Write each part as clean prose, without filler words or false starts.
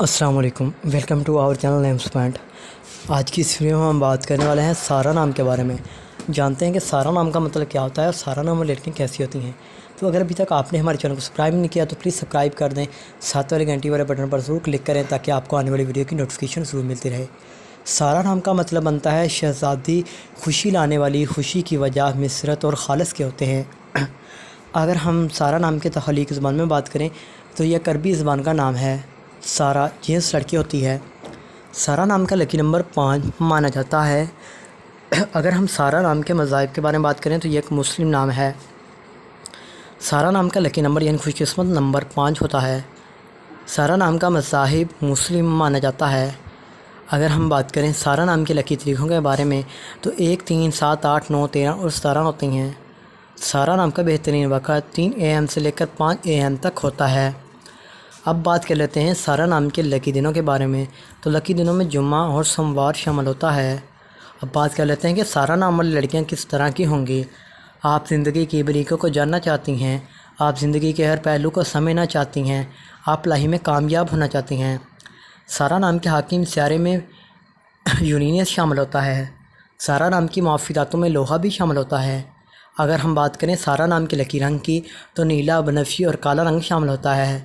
السلام علیکم، welcome to our channel names point. آج کی اس ویڈیو میں ہم بات کرنے والے ہیں سارہ نام کے بارے میں۔ جانتے ہیں کہ سارہ نام کا مطلب کیا ہوتا ہے اور سارہ نام والی لڑکیاں کیسی ہوتی ہیں۔ تو اگر ابھی تک آپ نے ہمارے چینل کو سبسکرائب نہیں کیا تو پلیز سبسکرائب کر دیں، ساتھ والے گھنٹی والے بٹن پر ضرور کلک کریں تاکہ آپ کو آنے والی ویڈیو کی نوٹیفیکیشن ضرور ملتی رہے۔ سارہ نام کا مطلب بنتا ہے شہزادی، خوشی لانے والی، خوشی کی وجہ، مسرت اور خالص کے ہوتے ہیں۔ اگر ہم سارہ نام کے تخلیقی زبان میں بات کریں تو یہ عربی زبان کا نام ہے۔ سارہ جنس لڑکی ہوتی ہے۔ سارہ نام کا لکی نمبر 5 مانا جاتا ہے۔ اگر ہم سارہ نام کے مذاہب کے بارے میں بات کریں تو یہ ایک مسلم نام ہے۔ سارہ نام کا لکی نمبر یعنی خوش قسمت نمبر 5 ہوتا ہے۔ سارہ نام کا مذاہب مسلم مانا جاتا ہے۔ اگر ہم بات کریں سارہ نام کے لکی طریقوں کے بارے میں تو 1، 3، 7، 8، 9، 13 اور 17 ہوتی ہیں۔ سارہ نام کا بہترین وقت 3 AM سے لے کر 5 AM تک ہوتا ہے۔ اب بات کر لیتے ہیں سارہ نام کے لکی دنوں کے بارے میں۔ تو لکی دنوں میں جمعہ اور سوموار شامل ہوتا ہے۔ اب بات کر لیتے ہیں کہ سارہ نام والی لڑکیاں کس طرح کی ہوں گی۔ آپ زندگی کی باریکیوں کو جاننا چاہتی ہیں، آپ زندگی کے ہر پہلو کو سمجھنا چاہتی ہیں، آپ لاہی میں کامیاب ہونا چاہتی ہیں۔ سارہ نام کے حاکم سیارے میں یورینس شامل ہوتا ہے۔ سارہ نام کی معافی دانتوں میں لوہا بھی شامل ہوتا ہے۔ اگر ہم بات کریں سارہ نام کے لکی رنگ کی تو نیلا، بنفشی اور کالا رنگ شامل ہوتا ہے۔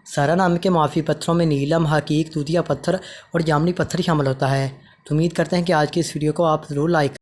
سارہ نام کے معافی پتھروں میں نیلم، حقیق، دودھیا پتھر اور جامنی پتھر شامل ہوتا ہے۔ تو امید کرتے ہیں کہ آج کی اس ویڈیو کو آپ ضرور لائک